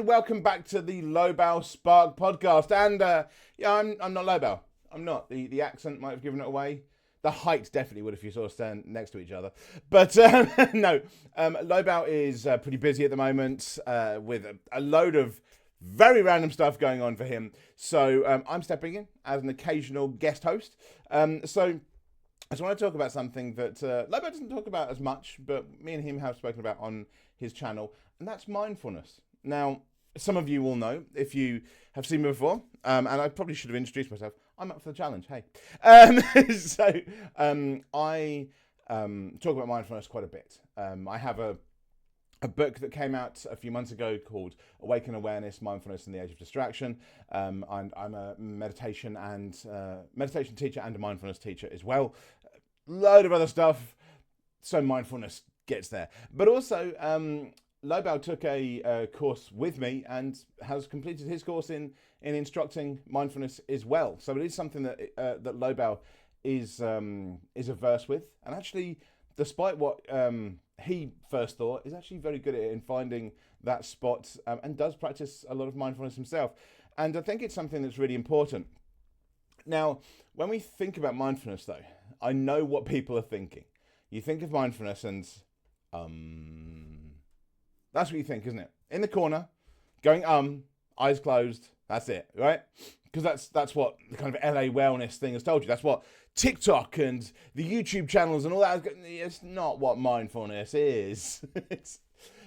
welcome back to the Lobel Spark podcast. And I'm not Lobel. I'm not. The accent might have given it away. The height definitely would if you sort of stand next to each other. But no, Lobel is pretty busy at the moment with a load of very random stuff going on for him. So I'm stepping in as an occasional guest host. So I just want to talk about something that Lobel doesn't talk about as much, but me and him have spoken about on his channel, and that's mindfulness. Now, some of you will know if you have seen me before, and I probably should have introduced myself. I'm up for the challenge. Hey, I talk about mindfulness quite a bit. I have a book that came out a few months ago called Awaken Awareness, Mindfulness in the Age of Distraction. And I'm a meditation teacher and a mindfulness teacher as well. Load of other stuff. So mindfulness gets there. But also, Lobel took a course with me and has completed his course in instructing mindfulness as well. So it is something that that Lobel is averse with, and actually, despite what he first thought, is actually very good at it in finding that spot, and does practice a lot of mindfulness himself. And I think it's something that's really important. Now, when we think about mindfulness, though, I know what people are thinking. You think of mindfulness and that's what you think, isn't it? In the corner, going eyes closed, that's it, right? Because that's what the kind of LA wellness thing has told you. That's what TikTok and the YouTube channels and all that, it's not what mindfulness is.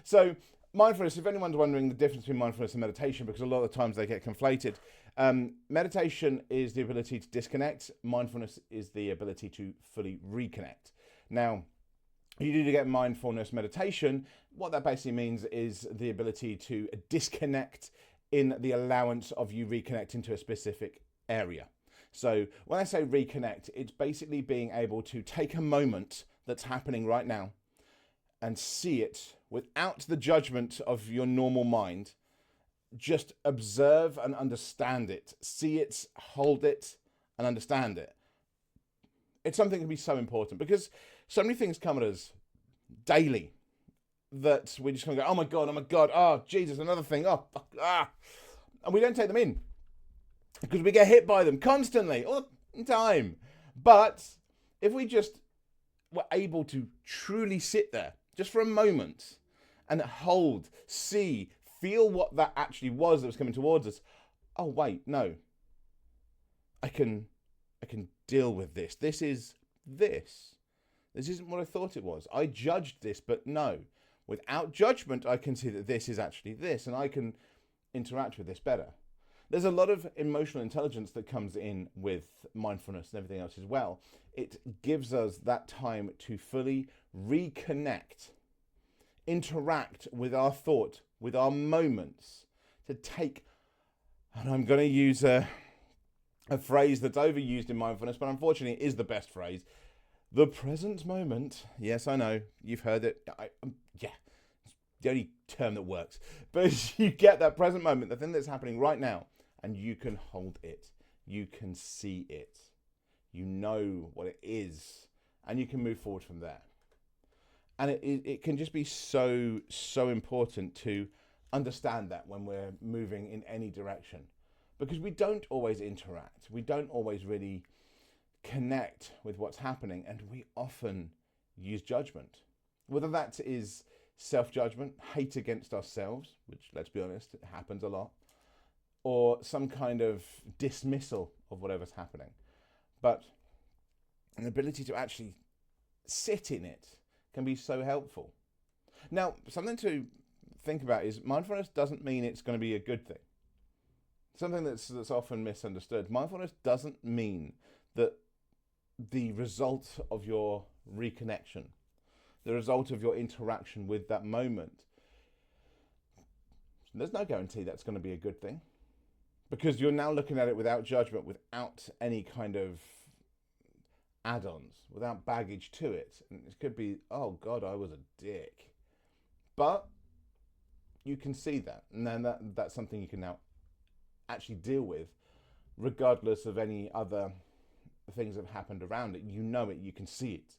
So mindfulness, if anyone's wondering the difference between mindfulness and meditation, because a lot of the times they get conflated, meditation is the ability to disconnect. Mindfulness is the ability to fully reconnect. Now, you do get mindfulness meditation. What that basically means is the ability to disconnect in the allowance of you reconnecting to a specific area. So when I say reconnect, it's basically being able to take a moment that's happening right now and see it without the judgment of your normal mind. Just observe and understand it. See it, hold it, and understand it. It's something that can be so important because so many things come at us daily that we're just going to go, oh my God, oh Jesus, another thing, oh, fuck, and we don't take them in because we get hit by them constantly, all the time. But if we just were able to truly sit there just for a moment and hold, see, feel what that actually was that was coming towards us. Oh wait, no, I can deal with this. This isn't what I thought it was. I judged this, but no. Without judgment, I can see that this is actually this, and I can interact with this better. There's a lot of emotional intelligence that comes in with mindfulness and everything else as well. It gives us that time to fully reconnect, interact with our thought, with our moments, to take, and I'm going to use a phrase that's overused in mindfulness, but unfortunately it is the best phrase, the present moment. Yes, I know, you've heard it. Yeah, it's the only term that works. But you get that present moment, the thing that's happening right now, and you can hold it. You can see it. You know what it is. And you can move forward from there. And it can just be so important to understand that when we're moving in any direction. Because we don't always interact. We don't always really connect with what's happening, and we often use judgment, whether that is self-judgment, hate against ourselves, which, let's be honest, it happens a lot, or some kind of dismissal of whatever's happening. But an ability to actually sit in it can be so helpful. Now, something to think about is mindfulness doesn't mean it's going to be a good thing. Something that's often misunderstood. Mindfulness doesn't mean that the result of your reconnection, the result of your interaction with that moment, there's no guarantee that's going to be a good thing, because you're now looking at it without judgment, without any kind of add-ons, without baggage to it. And it could be, oh God, I was a dick. But you can see that, and then that's something you can now actually deal with, regardless of any other things that have happened around it. You know it, you can see it.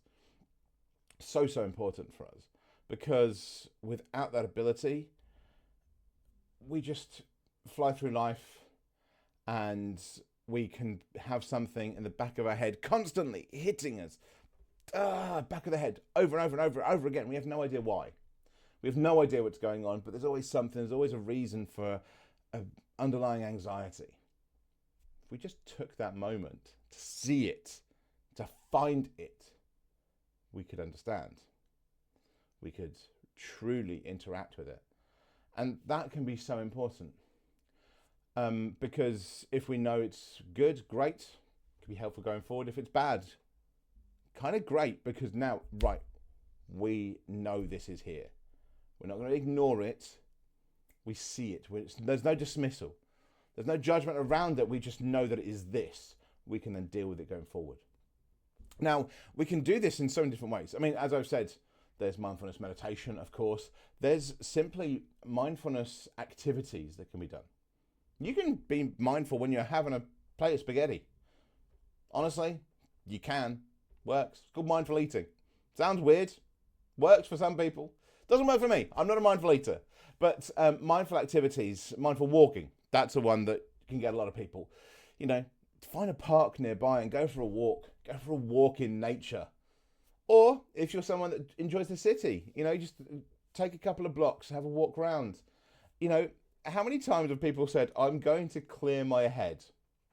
So important for us, because without that ability, we just fly through life and we can have something in the back of our head constantly hitting us, back of the head, over and over and over and over again. We have no idea why. We have no idea what's going on, but there's always something, there's always a reason for underlying anxiety. If we just took that moment to see it, to find it, we could understand. We could truly interact with it. And that can be so important. Because if we know it's good, great, it can be helpful going forward. If it's bad, kind of great, because now, right, we know this is here. We're not going to ignore it. We see it. There's no dismissal. There's no judgment around it. We just know that it is this. We can then deal with it going forward. Now, we can do this in so many different ways. I mean, as I've said, there's mindfulness meditation, of course. There's simply mindfulness activities that can be done. You can be mindful when you're having a plate of spaghetti. Honestly, you can. Works. It's called mindful eating. Sounds weird. Works for some people. Doesn't work for me. I'm not a mindful eater. But mindful activities, mindful walking, that's the one that can get a lot of people. You know, find a park nearby and go for a walk. Go for a walk in nature. Or if you're someone that enjoys the city, you know, just take a couple of blocks, have a walk round. You know, how many times have people said, I'm going to clear my head?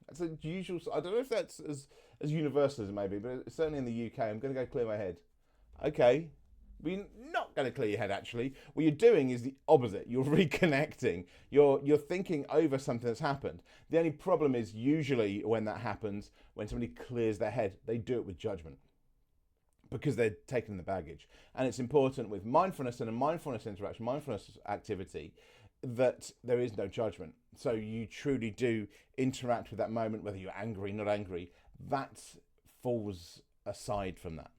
That's a usual, I don't know if that's as universal as it may be, but certainly in the UK, I'm going to go clear my head. Okay, but you're not going to clear your head, actually. What you're doing is the opposite. You're reconnecting. You're thinking over something that's happened. The only problem is usually when that happens, when somebody clears their head, they do it with judgment because they're taking the baggage. And it's important with mindfulness and a mindfulness interaction, mindfulness activity, that there is no judgment. So you truly do interact with that moment, whether you're angry, not angry. That falls aside from that.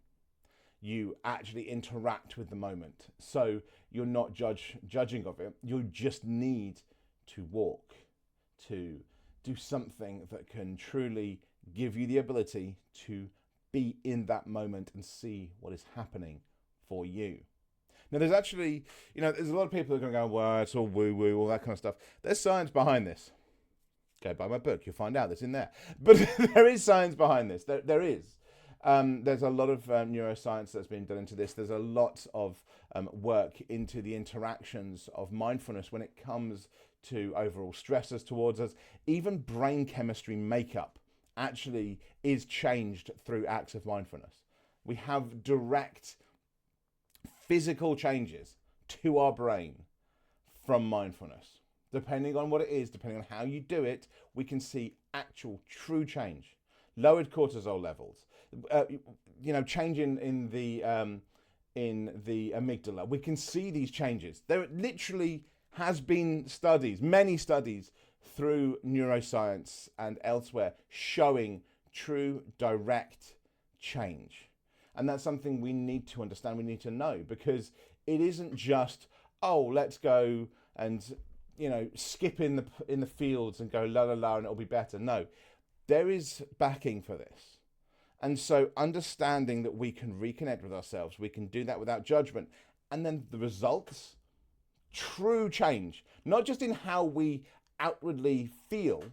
You actually interact with the moment. So you're not judging of it. You just need to walk, to do something that can truly give you the ability to be in that moment and see what is happening for you. Now, there's actually, you know, there's a lot of people that are going to go, well, it's all woo-woo, all that kind of stuff. There's science behind this. Go buy my book, you'll find out that's in there. But there is science behind this. There is. There's a lot of neuroscience that's been done into this. There's a lot of work into the interactions of mindfulness when it comes to overall stressors towards us. Even brain chemistry makeup actually is changed through acts of mindfulness. We have direct physical changes to our brain from mindfulness. Depending on what it is, depending on how you do it, we can see actual true change. Lowered cortisol levels, change in the amygdala. We can see these changes. There literally has been studies, many studies through neuroscience and elsewhere showing true direct change. And that's something we need to understand, we need to know, because it isn't just, oh, let's go and, skip in the fields and go la la la and it'll be better. No, there is backing for this. And so understanding that we can reconnect with ourselves, we can do that without judgment. And then the results, true change, not just in how we outwardly feel,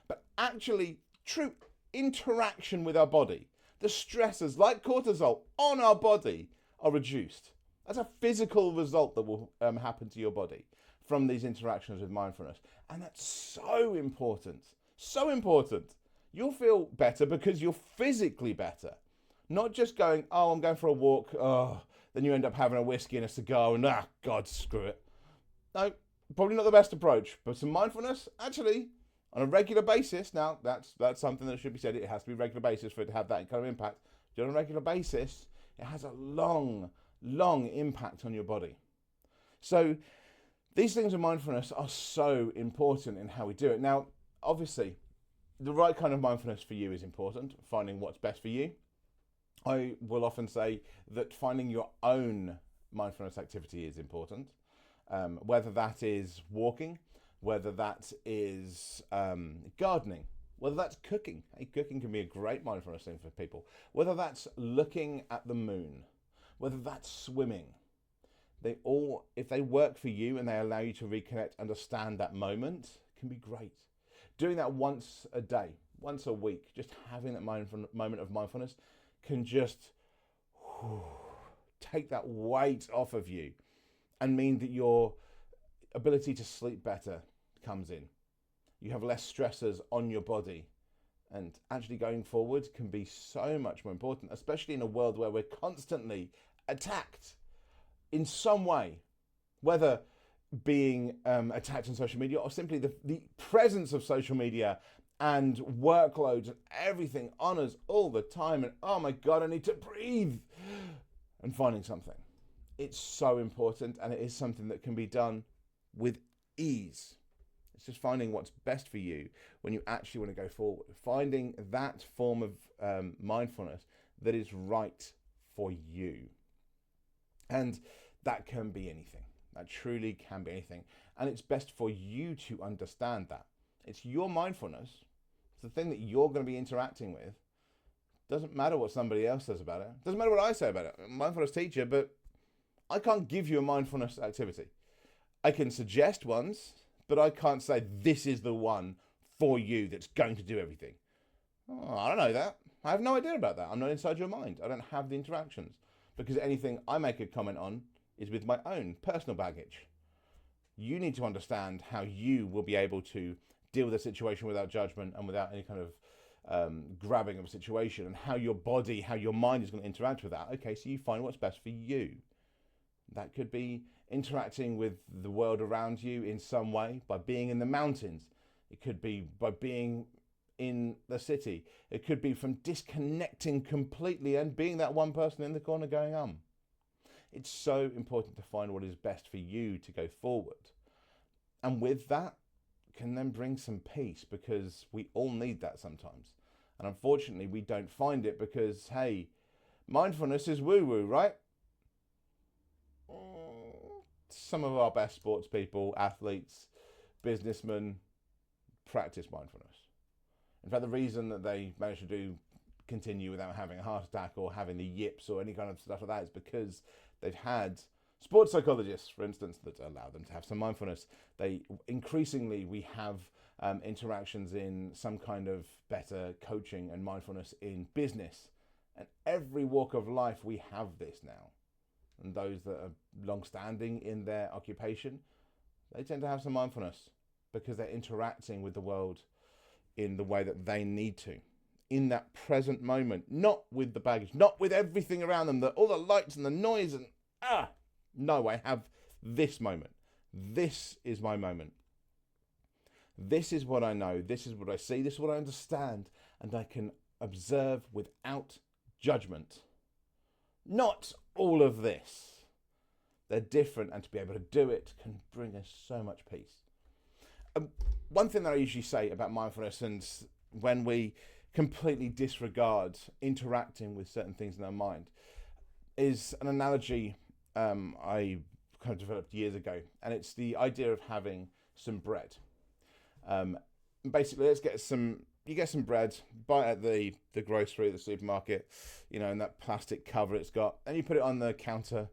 but actually true interaction with our body. The stressors like cortisol on our body are reduced. That's a physical result that will happen to your body from these interactions with mindfulness. And that's so important. So important. You'll feel better because you're physically better. Not just going, oh, I'm going for a walk. Oh, then you end up having a whiskey and a cigar and, God, screw it. No, probably not the best approach. But some mindfulness, actually, on a regular basis, now that's something that should be said. It has to be regular basis for it to have that kind of impact. But on a regular basis, it has a long, long impact on your body. So these things of mindfulness are so important in how we do it. Now, obviously, the right kind of mindfulness for you is important, finding what's best for you. I will often say that finding your own mindfulness activity is important, whether that is walking, whether that is gardening, whether that's cooking. Hey, cooking can be a great mindfulness thing for people. Whether that's looking at the moon, whether that's swimming. They all, if they work for you and they allow you to reconnect, understand that moment, can be great. Doing that once a day, once a week, just having that moment of mindfulness can just take that weight off of you and mean that your ability to sleep better comes in. You have less stressors on your body, and actually going forward can be so much more important, especially in a world where we're constantly attacked in some way, whether being attacked on social media or simply the presence of social media and workloads and everything on us all the time. And oh my God, I need to breathe, and finding something. It's so important, and it is something that can be done with ease. It's just finding what's best for you when you actually want to go forward. Finding that form of mindfulness that is right for you. And that can be anything. That truly can be anything. And it's best for you to understand that. It's your mindfulness. It's the thing that you're going to be interacting with. Doesn't matter what somebody else says about it. Doesn't matter what I say about it. I'm a mindfulness teacher, but I can't give you a mindfulness activity. I can suggest ones, but I can't say this is the one for you that's going to do everything. Oh, I don't know that. I have no idea about that. I'm not inside your mind. I don't have the interactions, because anything I make a comment on is with my own personal baggage. You need to understand how you will be able to deal with a situation without judgment and without any kind of grabbing of a situation, and how your body, how your mind is going to interact with that. Okay, so you find what's best for you. That could be interacting with the world around you in some way by being in the mountains. It could be by being in the city. It could be from disconnecting completely and being that one person in the corner going. It's so important to find what is best for you to go forward. And with that can then bring some peace, because we all need that sometimes. And unfortunately, we don't find it because, hey, mindfulness is woo-woo, right? Some of our best sports people, athletes, businessmen practice mindfulness. In fact, the reason that they manage to continue without having a heart attack or having the yips or any kind of stuff like that is because they've had sports psychologists, for instance, that allow them to have some mindfulness. Increasingly, we have interactions in some kind of better coaching and mindfulness in business. And every walk of life, we have this now. And those that are long-standing in their occupation, they tend to have some mindfulness because they're interacting with the world in the way that they need to, in that present moment, not with the baggage, not with everything around them, all the lights and the noise and no, I have this moment. This is my moment. This is what I know. This is what I see. This is what I understand. And I can observe without judgment. Not all of this. They're different, and to be able to do it can bring us so much peace. One thing that I usually say about mindfulness, and when we completely disregard interacting with certain things in our mind, is an analogy I kind of developed years ago, and it's the idea of having some bread. Basically, you get some bread, buy it at the grocery, the supermarket, in that plastic cover it's got, and you put it on the counter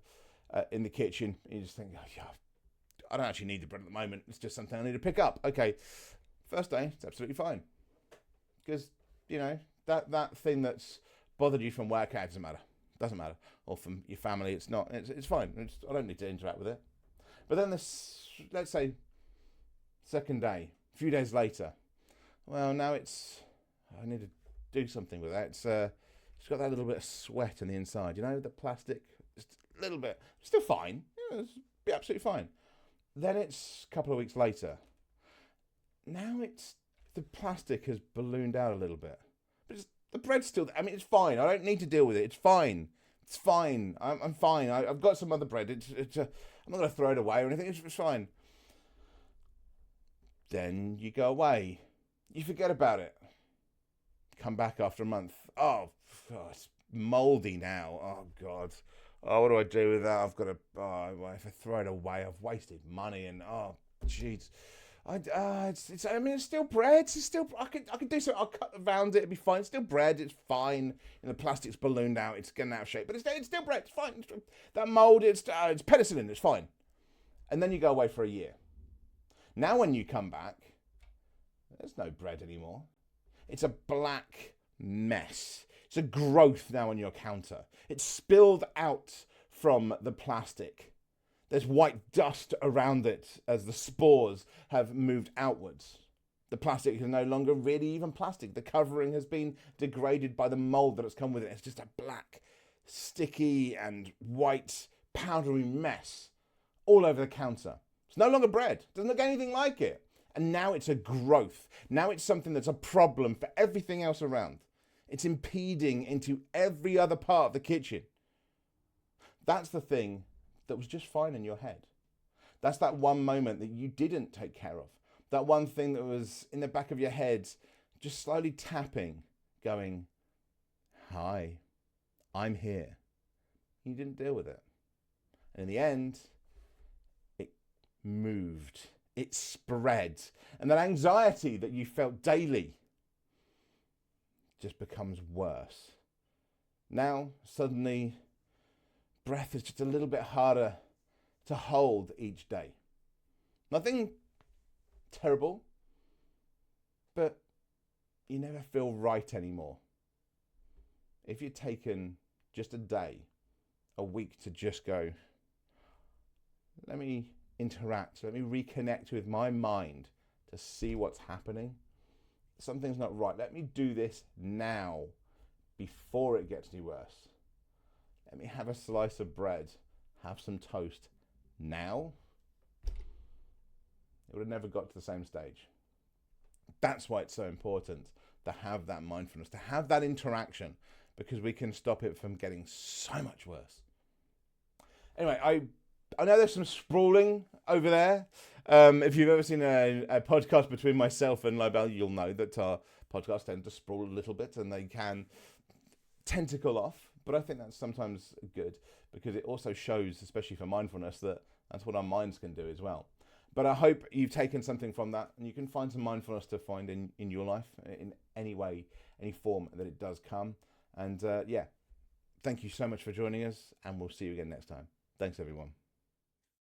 in the kitchen. And you just think, oh, yeah, I don't actually need the bread at the moment. It's just something I need to pick up. Okay, first day, it's absolutely fine. Because, that thing that's bothered you from work out doesn't matter. Or from your family, it's not. It's fine. I don't need to interact with it. But then let's say, second day, a few days later, well, now I need to do something with that. It's got that little bit of sweat on the inside, the plastic, just a little bit. Still fine. It's be absolutely fine. Then it's a couple of weeks later. Now the plastic has ballooned out a little bit. But the bread's still, it's fine. I don't need to deal with it. It's fine. It's fine. I'm fine. I've got some other bread. I'm not going to throw it away or anything. It's fine. Then you go away. You forget about it. Come back after a month. Oh, God, it's mouldy now. Oh, God. Oh, what do I do with that? If I throw it away, I've wasted money and, oh, jeez. I mean, it's still bread. It's still, I could do something. I'll cut around it. It'll be fine. It's still bread. It's fine. And the plastic's ballooned out. It's getting out of shape, but it's still bread. It's fine. That mold, it's penicillin. It's fine. And then you go away for a year. Now when you come back, there's no bread anymore. It's a black mess. It's a growth now on your counter. It's spilled out from the plastic. There's white dust around it as the spores have moved outwards. The plastic is no longer really even plastic. The covering has been degraded by the mold that has come with it. It's just a black, sticky and white, powdery mess all over the counter. It's no longer bread. It doesn't look anything like it. And now it's a growth. Now it's something that's a problem for everything else around. It's impeding into every other part of the kitchen. That's the thing that was just fine in your head. That's that one moment that you didn't take care of. That one thing that was in the back of your head, just slowly tapping, going, hi, I'm here. You didn't deal with it. And in the end, it moved. It spread. And that anxiety that you felt daily just becomes worse. Now, suddenly, breath is just a little bit harder to hold each day. Nothing terrible, but you never feel right anymore. If you'd taken just a day, a week to just go, let me interact, let me reconnect with my mind to see what's happening. Something's not right. Let me do this now before it gets any worse. Let me have a slice of bread, have some toast now. It would have never got to the same stage. That's why it's so important to have that mindfulness, to have that interaction, because we can stop it from getting so much worse. Anyway, I know there's some sprawling over there. If you've ever seen a podcast between myself and Lobel, you'll know that our podcasts tend to sprawl a little bit and they can tentacle off. But I think that's sometimes good because it also shows, especially for mindfulness, that that's what our minds can do as well. But I hope you've taken something from that and you can find some mindfulness to find in your life in any way, any form that it does come. And thank you so much for joining us, and we'll see you again next time. Thanks, everyone.